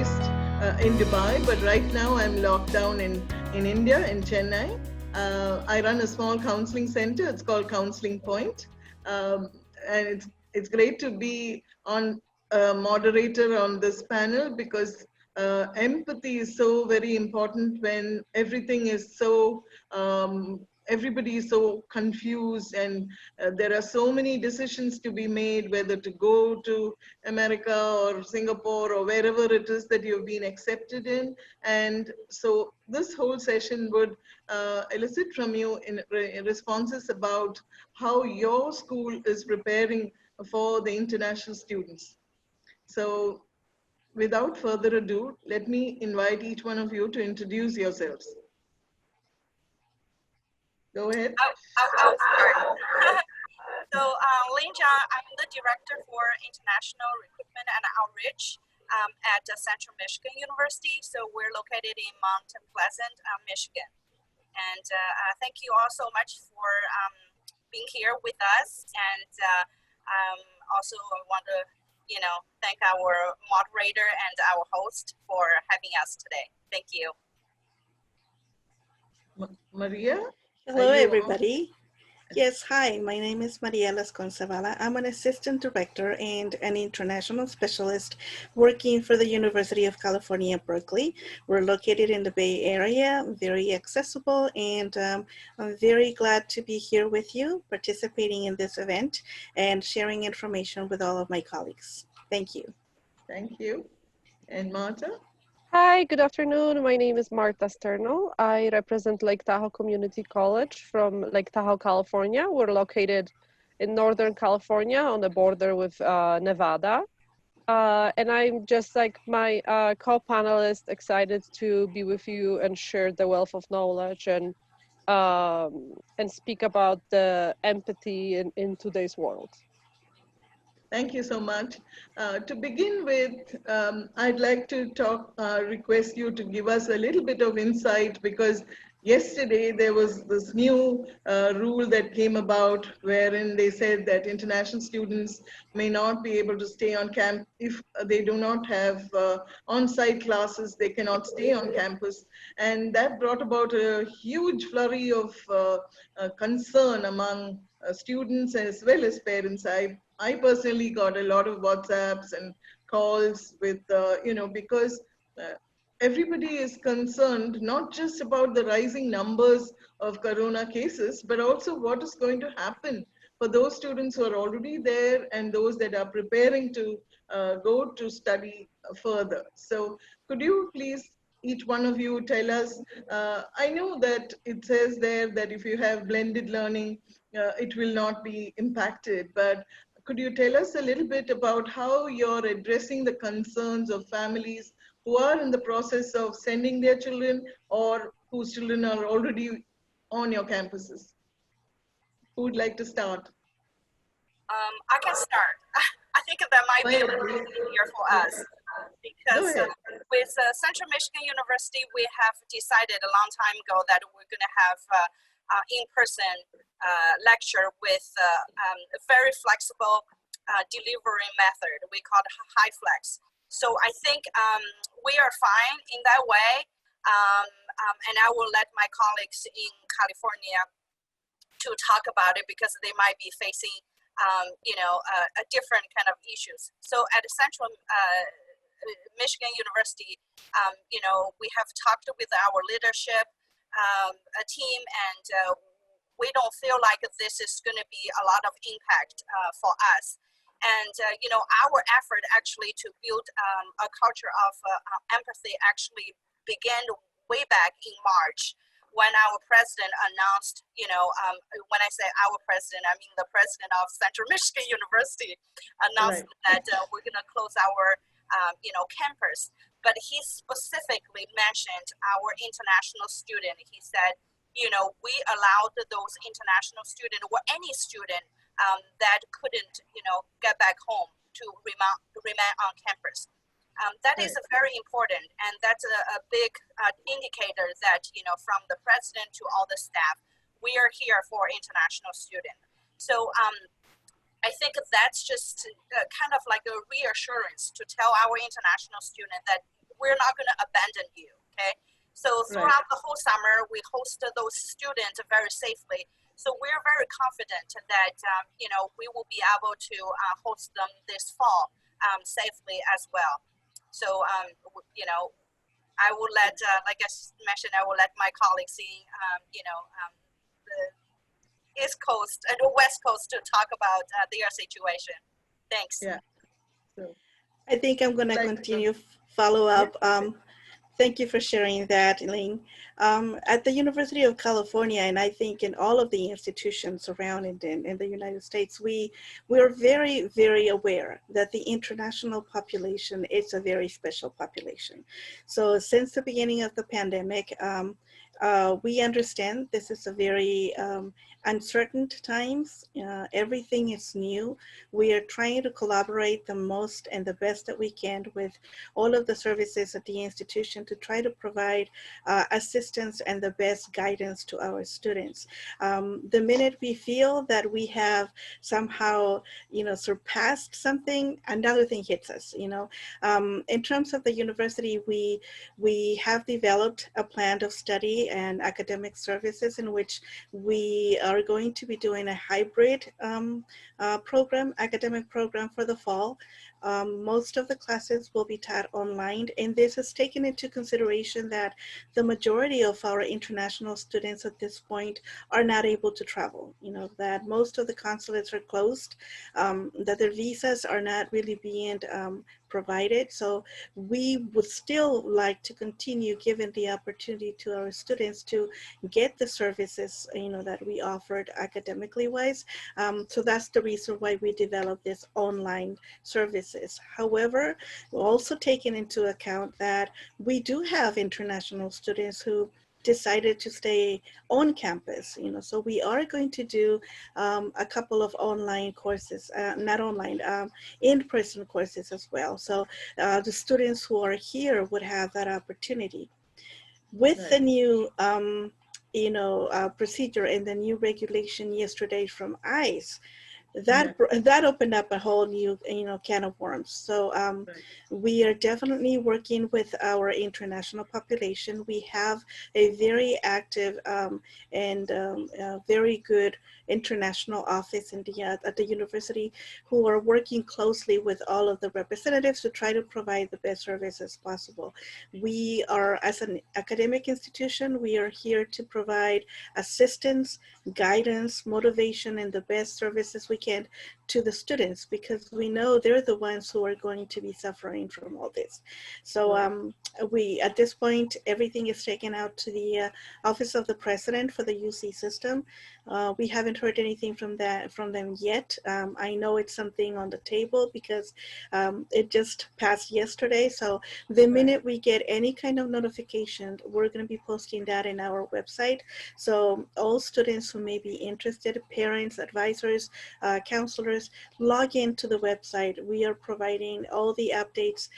based in Dubai, but right now I'm locked down in India, in Chennai. I run a small counseling center. It's called Counseling Point. And it's great to be on a moderator on this panel because empathy is so very important when everything is so everybody is so confused, and there are so many decisions to be made whether to go to America or Singapore or wherever it is that you've been accepted in. And so this whole session would elicit from you in responses about how your school is preparing for the international students. So without further ado, let me invite each one of you to introduce yourselves. Go ahead. I'll start. So, Linja, I'm the director for international recruitment and outreach at Central Michigan University. So we're located in Mount Pleasant, Michigan. And thank you all so much for being here with us. And also I want to, thank our moderator and our host for having us today. Thank you. Maria? Hello, everybody. Yes, hi, my name is Maria Lasconzavala. I'm an assistant director and an international specialist working for the University of California, Berkeley. We're located in the Bay Area, very accessible, and I'm very glad to be here with you, participating in this event and sharing information with all of my colleagues. Thank you. Thank you. And Marta? Hi, good afternoon. My name is Marta Sternel. I represent Lake Tahoe Community College from Lake Tahoe, California. We're located in Northern California on the border with Nevada. And I'm just like my co-panelist, excited to be with you and share the wealth of knowledge and speak about the empathy in today's world. Thank you so much. To begin with, I'd like to request you to give us a little bit of insight, because yesterday there was this new rule that came about wherein they said that international students may not be able to stay on campus if they do not have on-site classes. They cannot stay on campus, and that brought about a huge flurry of concern among students as well as parents. I personally got a lot of WhatsApps and calls with, because everybody is concerned not just about the rising numbers of corona cases, but also what is going to happen for those students who are already there and those that are preparing to go to study further. So could you please, each one of you, tell us, I know that it says there that if you have blended learning, it will not be impacted, but could you tell us a little bit about how you're addressing the concerns of families who are in the process of sending their children or whose children are already on your campuses? Who would like to start? I can start. I think that might be a little bit easier for us because with Central Michigan University, we have decided a long time ago that we're going to have in-person lecture with a very flexible delivery method. We call it high flex. So I think we are fine in that way. And I will let my colleagues in California to talk about it because they might be facing, a different kind of issues. So at Central Michigan University, we have talked with our leadership team, and we don't feel like this is going to be a lot of impact for us. And, our effort actually to build a culture of empathy actually began way back in March when our president announced, when I say our president, I mean the president of Central Michigan University announced that we're going to close our, campus. But he specifically mentioned our international student. He said, we allowed those international students or any student that couldn't, get back home to remain on campus. That is very important, and that's a big indicator that, from the president to all the staff, we are here for international students. So I think that's just kind of like a reassurance to tell our international students that we're not going to abandon you. Okay. So throughout the whole summer, we hosted those students very safely. So we're very confident that, you know, we will be able to host them this fall safely as well. So, you know, I will let, like I mentioned, I will let my colleagues in, you know, the East Coast and the West Coast to talk about their situation. Thanks. Yeah. So I think I'm going to continue follow up. Thank you for sharing that, Elaine. At the University of California, and I think in all of the institutions around in the United States, we are very, very aware that the international population is a very special population. So since the beginning of the pandemic, we understand this is a very uncertain times. Everything is new. We are trying to collaborate the most and the best that we can with all of the services at the institution to try to provide assistance and the best guidance to our students. The minute we feel that we have somehow, you know, surpassed something, another thing hits us, you know. In terms of the university, we have developed a plan of study and academic services in which we are going to be doing a hybrid academic program for the fall. Most of the classes will be taught online, and this is taken into consideration that the majority of our international students at this point are not able to travel, you know, that most of the consulates are closed, that their visas are not really being provided. So we would still like to continue giving the opportunity to our students to get the services, you know, that we offered academically wise. So that's the reason why we developed this online services. However, we're also taking into account that we do have international students who decided to stay on campus, you know, so we are going to do a couple of online courses, not online, in-person courses as well. So the students who are here would have that opportunity. With the new, you know, procedure and the new regulation yesterday from ICE, that opened up a whole new, you know, can of worms. So we are definitely working with our international population. We have a very active and very good international office in the at the university who are working closely with all of the representatives to try to provide the best services possible. We are, as an academic institution, we are here to provide assistance, guidance, motivation, and the best services we can to the students, because we know they're the ones who are going to be suffering from all this. So we, at this point, everything is taken out to the Office of the President for the UC system. We haven't heard anything from them yet. I know it's something on the table because it just passed yesterday. So the minute we get any kind of notification, we're going to be posting that in our website. So all students who may be interested, parents, advisors, counselors, log into the website. We are providing all the updates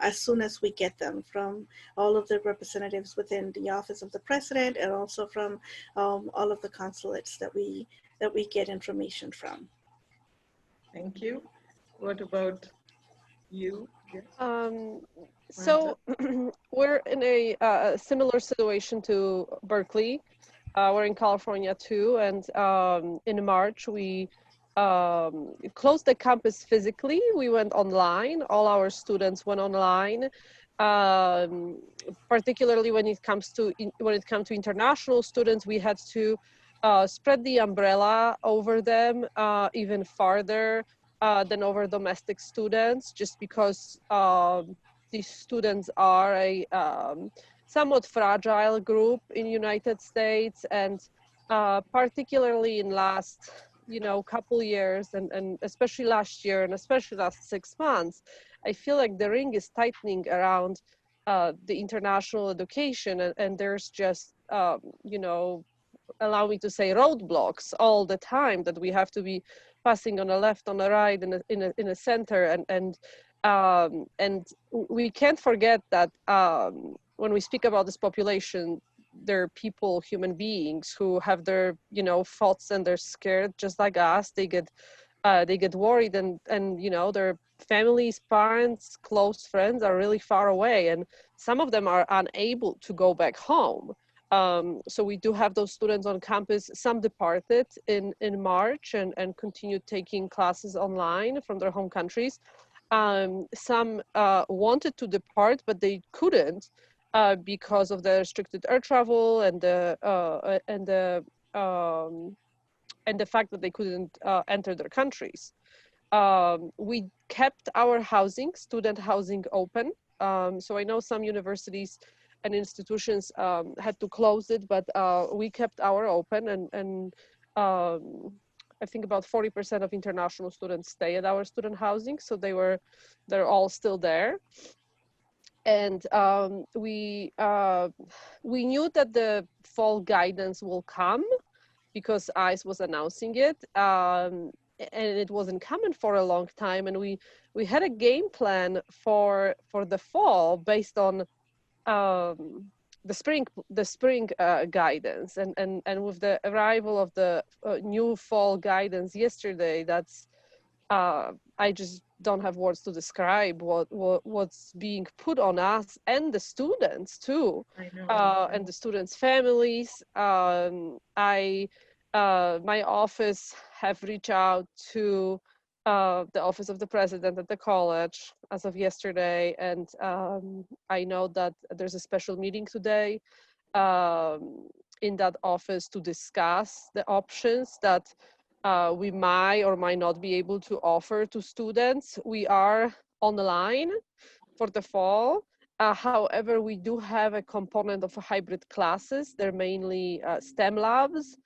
as soon as we get them from all of the representatives within the Office of the President, and also from all of the consulates that we get information from. Thank you. What about you? Yes. So we're in a similar situation to Berkeley. We're in California too, and in March we closed the campus physically. We went online. All our students went online. Particularly when it comes to international students, we had to spread the umbrella over them even farther than over domestic students, just because these students are a somewhat fragile group in United States, and particularly in last, you know, couple years, and especially last year, and especially last 6 months, I feel like the ring is tightening around the international education, and there's just, you know, allow me to say, roadblocks all the time that we have to be passing on a left, on a right, in a center, and we can't forget that when we speak about this population, they're people, human beings who have their, you know, thoughts, and they're scared just like us. They get they get worried, and you know, their families, parents, close friends are really far away, and some of them are unable to go back home. So we do have those students on campus. Some departed in March and continued taking classes online from their home countries. Some wanted to depart, but they couldn't because of the restricted air travel um, and the fact that they couldn't enter their countries. We kept our housing, student housing, open. So I know some universities and institutions had to close it, but we kept our open, and I think about 40% of international students stay at our student housing, so they're all still there. And we knew that the fall guidance will come because ICE was announcing it, and it wasn't coming for a long time. And we had a game plan for the fall based on the spring guidance, and with the arrival of the new fall guidance yesterday, that's I just don't have words to describe what's being put on us and the students too, I know. and the students' families. My office have reached out to the office of the president at the college as of yesterday, and I know that there's a special meeting today in that office to discuss the options that we might or might not be able to offer to students. We are online for the fall. However, we do have a component of hybrid classes. They're mainly STEM labs,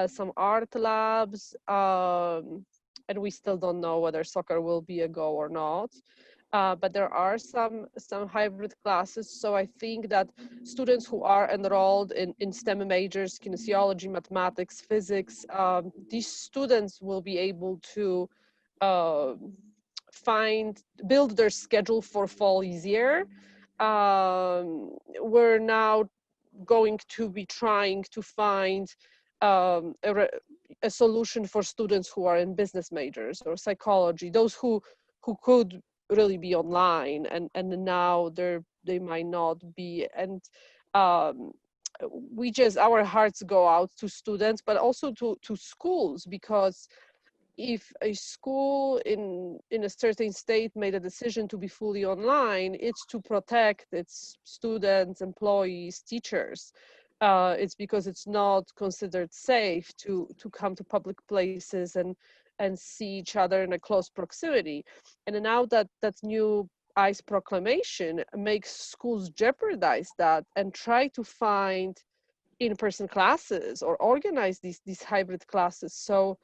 some art labs, and we still don't know whether soccer will be a go or not. But there are some hybrid classes. So I think that students who are enrolled in STEM majors, kinesiology, mathematics, physics, these students will be able to uh, build their schedule for fall easier. We're now going to be trying to find um, a, a solution for students who are in business majors or psychology, those who could really be online, and now they might not be. And um, our hearts go out to students, but also to schools, because if a school in a certain state made a decision to be fully online, it's to protect its students, employees, teachers. It's because it's not considered safe to come to public places and see each other in a close proximity. And now that new ICE proclamation makes schools jeopardize that and try to find in-person classes or organize these hybrid classes. So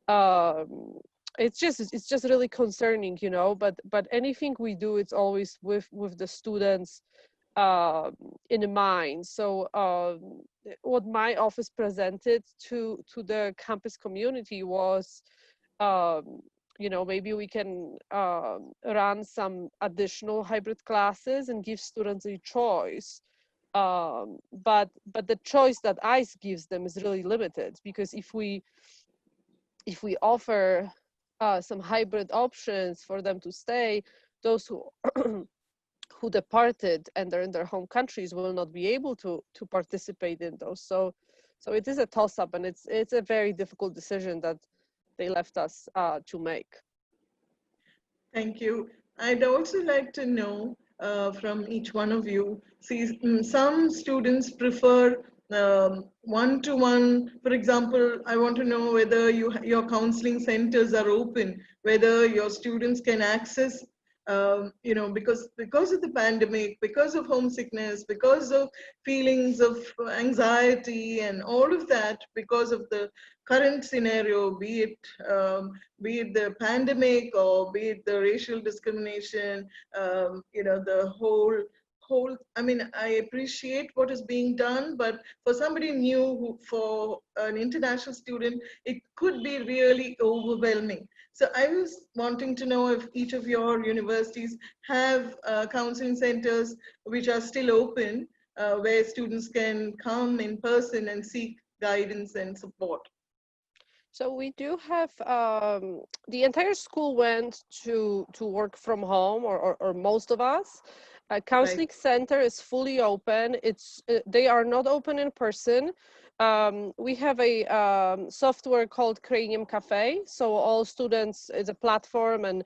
um it's just really concerning, you know, but anything we do, it's always with the students in mind. So what my office presented to the campus community was, you know, maybe we can run some additional hybrid classes and give students a choice. But the choice that ICE gives them is really limited, because if we offer some hybrid options for them to stay, those who who departed and they're in their home countries will not be able to participate in those. So it is a toss-up, and it's a very difficult decision that they left us to make. Thank you. I'd also like to know from each one of you. See, some students prefer one-to-one. For example, I want to know whether your counseling centers are open, whether your students can access, because of the pandemic, because of homesickness, because of feelings of anxiety and all of that, because of the current scenario, be it the pandemic or be it the racial discrimination, the whole. I mean, I appreciate what is being done, but for somebody new, for an international student, it could be really overwhelming. So I was wanting to know if each of your universities have counseling centers which are still open, where students can come in person and seek guidance and support. So we do have the entire school went to work from home, or most of us. Right. Counseling center is fully open. It's they are not open in person. We have a software called Cranium Cafe. So all students, it's a platform, and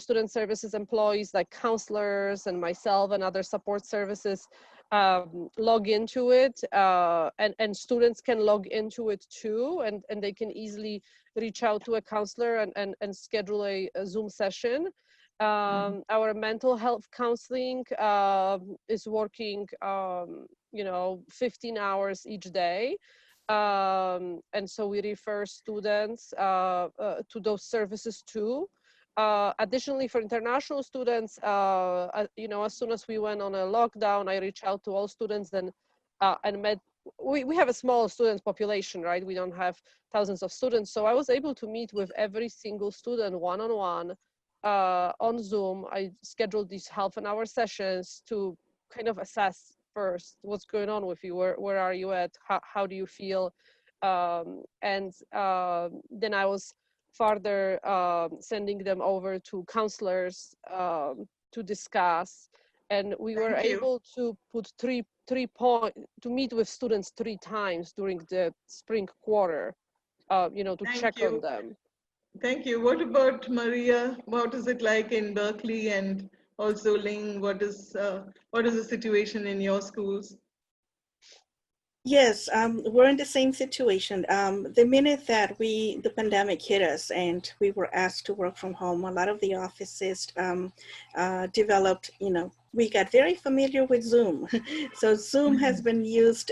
student services employees like counselors and myself and other support services log into it, and students can log into it too, and they can easily reach out to a counselor and schedule a Zoom session. Mhm. Our mental health counseling is working 15 hours each day, and so we refer students to those services too. Additionally, for international students, as soon as we went on a lockdown, I reached out to all students and met. We have a small student population, right? We don't have thousands of students, so I was able to meet with every single student one-on-one on Zoom. I scheduled these half-an-hour sessions to kind of assess first what's going on with you, where are you at, how do you feel, and then I was further sending them over to counselors to discuss, and we were Thank you. able to put three point to meet with students 3 times during the spring quarter, to Thank check on you. them. Thank you. What about Maria? What is it like in Berkeley, and also Ling? What is the situation in your schools? Yes, we're in the same situation. The minute that the pandemic hit us and we were asked to work from home, a lot of the offices developed, we got very familiar with Zoom. So Zoom has Mhm. been used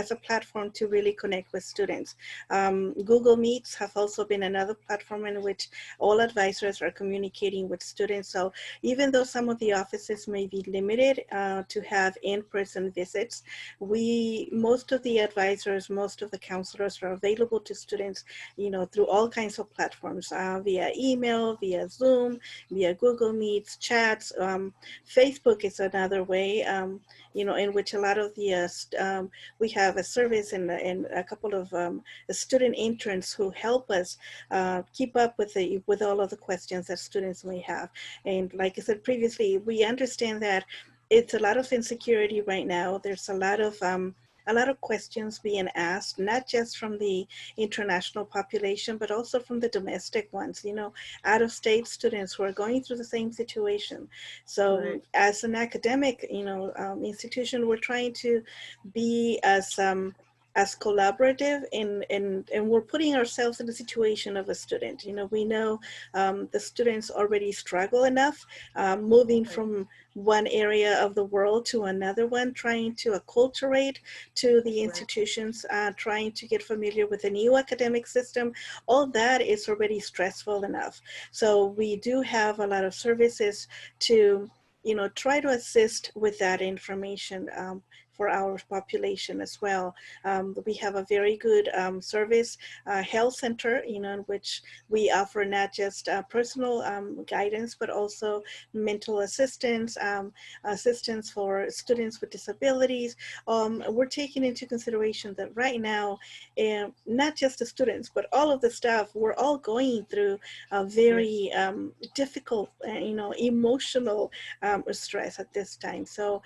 as a platform to really connect with students. Google Meets have also been another platform in which all advisors are communicating with students. So even though some of the offices may be limited to have in-person visits, most of the advisors, most of the counselors are available to students, through all kinds of platforms, via email, via Zoom, via Google Meets, chats. Facebook is another way, in which a lot of we have a service and a couple of student interns who help us keep up with all of the questions that students may have. And like I said previously, we understand that it's a lot of insecurity right now. There's a lot of questions being asked, not just from the international population, but also from the domestic ones, out of state students who are going through the same situation. So Right. as an academic, institution, we're trying to be as collaborative and we're putting ourselves in the situation of a student. We know the students already struggle enough moving Right. from one area of the world to another one, trying to acculturate to the Right. institutions, trying to get familiar with the new academic system. All that is already stressful enough. So we do have a lot of services to try to assist with that information for our population as well. We have a very good service, health center, in which we offer not just personal guidance, but also mental assistance, assistance for students with disabilities. We're taking into consideration that right now, not just the students, but all of the staff, we're all going through a Yes. very difficult, emotional stress at this time. So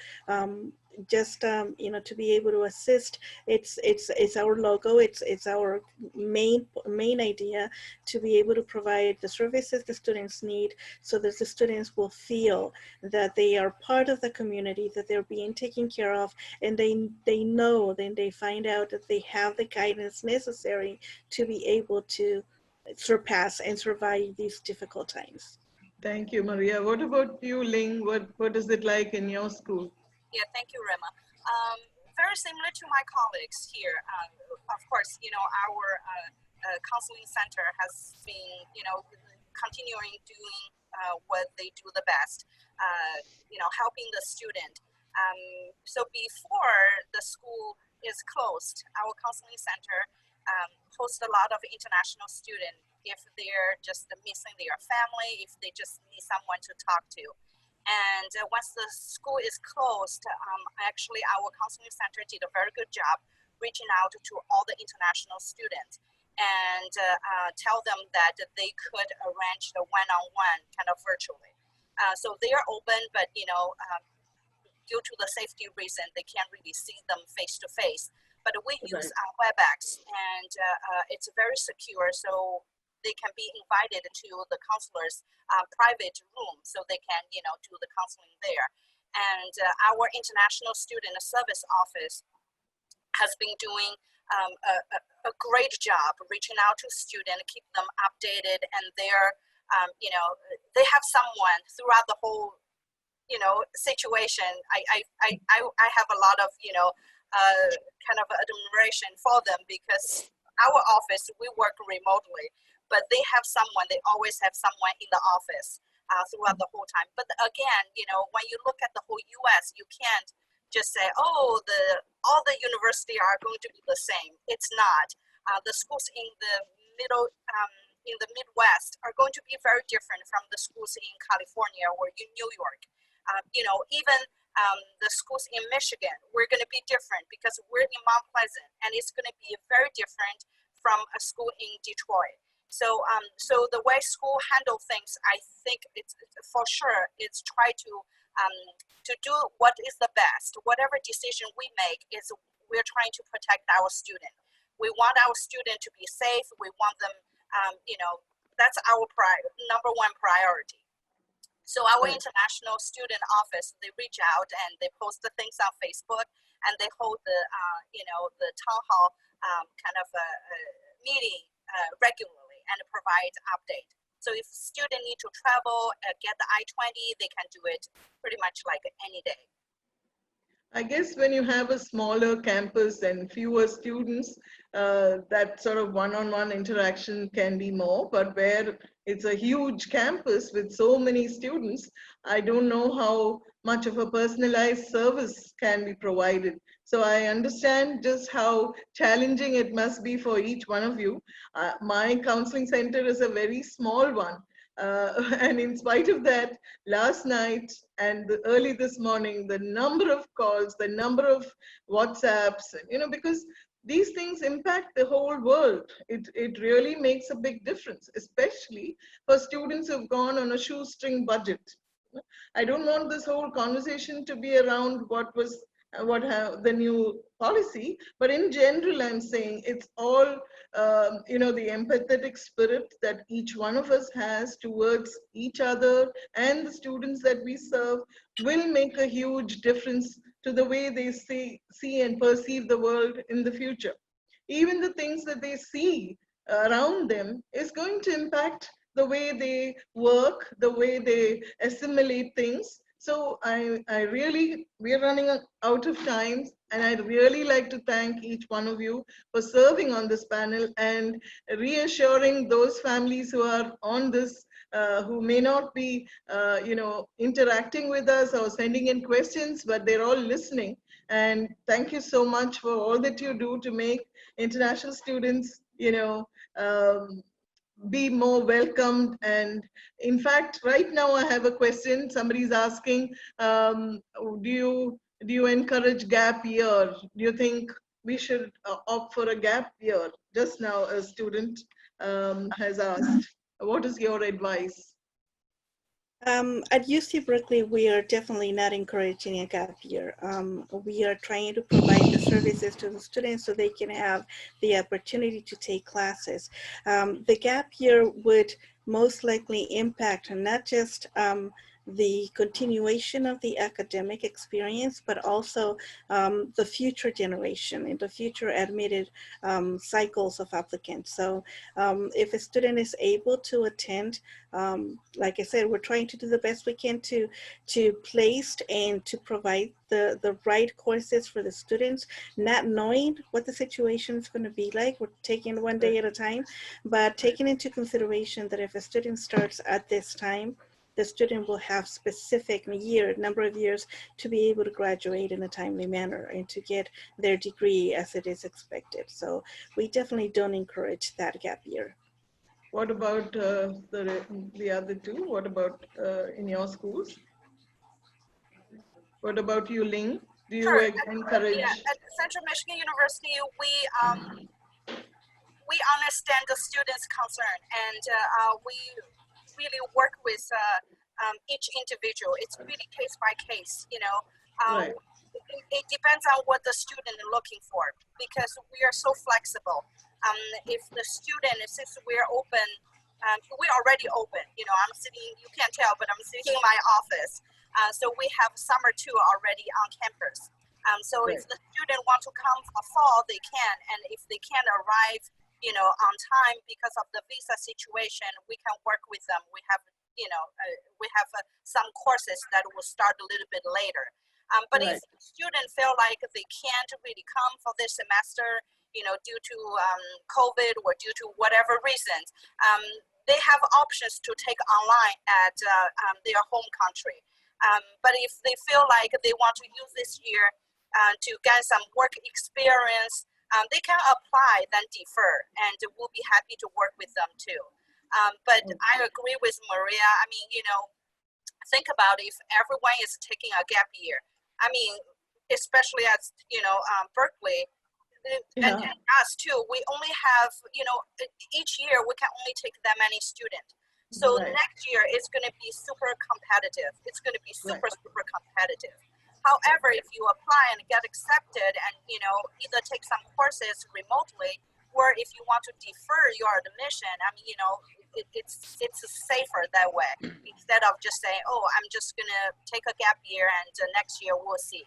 just to be able to assist, it's our logo, it's our main idea to be able to provide the services the students need, so that the students will feel that they are part of the community, that they're being taken care of, and they know, then they find out that they have the guidance necessary to be able to surpass and survive these difficult times. Thank you, Maria. What about you, Ling? What is it like in your school? Yeah, thank you, Rema. Very similar to my colleagues here. Of course, our counseling center has been, continuing doing what they do the best, helping the student. So before the school is closed, our counseling center hosts a lot of international students if they're just missing their family, if they just need someone to talk to. And once the school is closed, actually our counseling center did a very good job reaching out to all the international students. and tell them that they could arrange the one-on-one kind of virtually. So they are open, but due to the safety reason, they can't really see them face to face. But we use WebEx, and it's very secure, so they can be invited to the counselor's private room, so they can, do the counseling there. And our International Student Service Office has been doing a great job reaching out to students, keep them updated, and they're, they have someone throughout the whole situation. I have a lot of kind of admiration for them, because our office, we work remotely, but they have someone, they always have someone in the office throughout the whole time. But again, when you look at the whole US, you can't just say, oh, all the university are going to be the same. It's not. The schools in the in the Midwest are going to be very different from the schools in California or in New York. Even the schools in Michigan, we're going to be different because we're in Mount Pleasant, and it's going to be very different from a school in Detroit. So, so the way school handle things, I think it's for sure, it's try to do what is the best. Whatever decision we make is we're trying to protect our student. We want our student to be safe. We want them, that's our number one priority. So our international student office, they reach out and they post the things on Facebook, and they hold the, the town hall kind of meeting regularly and provide update. So if students need to travel, get the I-20, they can do it pretty much like any day. I guess when you have a smaller campus and fewer students, that sort of one-on-one interaction can be more, but where it's a huge campus with so many students, I don't know how much of a personalized service can be provided. So I understand just how challenging it must be for each one of you. My counseling center is a very small one. And in spite of that, last night and early this morning, the number of calls, the number of WhatsApps, because these things impact the whole world. It really makes a big difference, especially for students who've gone on a shoestring budget. I don't want this whole conversation to be around what the new policy, but in general, I'm saying it's all, the empathetic spirit that each one of us has towards each other and the students that we serve will make a huge difference to the way they see and perceive the world in the future. Even the things that they see around them is going to impact the way they work, the way they assimilate things. So we're running out of time, and I'd really like to thank each one of you for serving on this panel and reassuring those families who are on this, who may not be, interacting with us or sending in questions, but they're all listening. And thank you so much for all that you do to make international students, be more welcomed. And in fact, right now I have a question. Somebody's asking, do you encourage gap year? Do you think we should opt for a gap year? Just now a student has asked, what is your advice? At UC Berkeley, we are definitely not encouraging a gap year. We are trying to provide the services to the students so they can have the opportunity to take classes. The gap year would most likely impact not just the continuation of the academic experience, but also the future generation and the future admitted cycles of applicants. So if a student is able to attend, like I said, we're trying to do the best we can to place and to provide the right courses for the students, not knowing what the situation is going to be like. We're taking one day at a time, but taking into consideration that if a student starts at this time, the student will have specific number of years to be able to graduate in a timely manner and to get their degree as it is expected. So we definitely don't encourage that gap year. What about the other two? What about in your schools? What about you, Ling? Do you encourage? Yeah, at Central Michigan University, we understand the students' concern, and we really work with each individual. It's really case by case, you know. Right. It depends on what the student is looking for, because we are so flexible. If the student, since we're open, we're already open, you know, I'm sitting, you can't tell, but I'm sitting in my office. So we have summer too already on campus. So Right. if the student want to come for fall, they can, and if they can't arrive, you know, on time because of the visa situation, we can work with them. We have, you know, some courses that will start a little bit later. But Right. if students feel like they can't really come for this semester, you know, due to COVID or due to whatever reasons, they have options to take online at their home country. But if they feel like they want to use this year to get some work experience, they can apply, then defer, and we'll be happy to work with them too. But I agree with Maria. I mean, you know, think about if everyone is taking a gap year. I mean, especially as, you know, Berkeley, and us too, we only have, you know, each year we can only take that many students. So Right. next year it's going to be super competitive. It's going to be super, Right. super competitive. However, if you apply and get accepted and, you know, either take some courses remotely, or if you want to defer your admission, I mean, you know, it's safer that way, instead of just saying, oh, I'm just going to take a gap year and next year we'll see.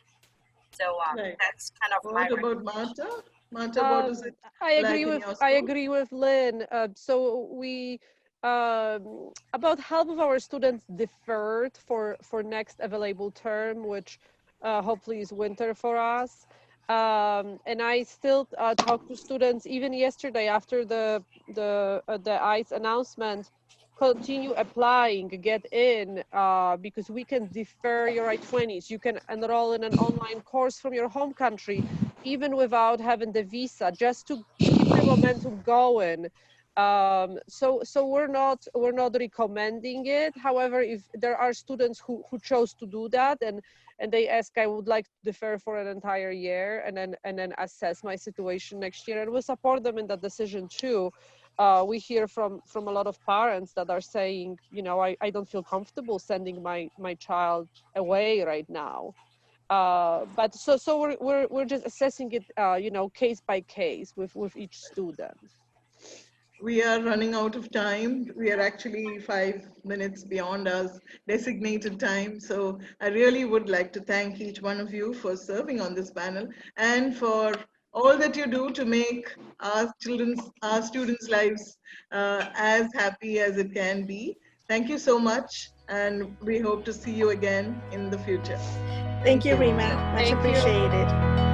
So Right. that's kind of my What about Marta? Marta, what is it like in your I school? agree with Lynn. So we about half of our students deferred for next available term, which hopefully is winter for us. And I still talk to students even yesterday after the ICE announcement. Continue applying, get in, because we can defer your I-20s. You can enroll in an online course from your home country, even without having the visa, just to keep the momentum going. So we're not recommending it. However, if there are students who chose to do that and they ask, I would like to defer for an entire year and then assess my situation next year, and we'll support them in that decision too. We hear from a lot of parents that are saying, you know, I don't feel comfortable sending my child away right now. But so we're just assessing it, you know, case by case with each student. We are running out of time. We are actually 5 minutes beyond our designated time. So I really would like to thank each one of you for serving on this panel and for all that you do to make our students' lives as happy as it can be. Thank you so much, and we hope to see you again in the future. Thank you, Rima. Much Thank you. appreciated.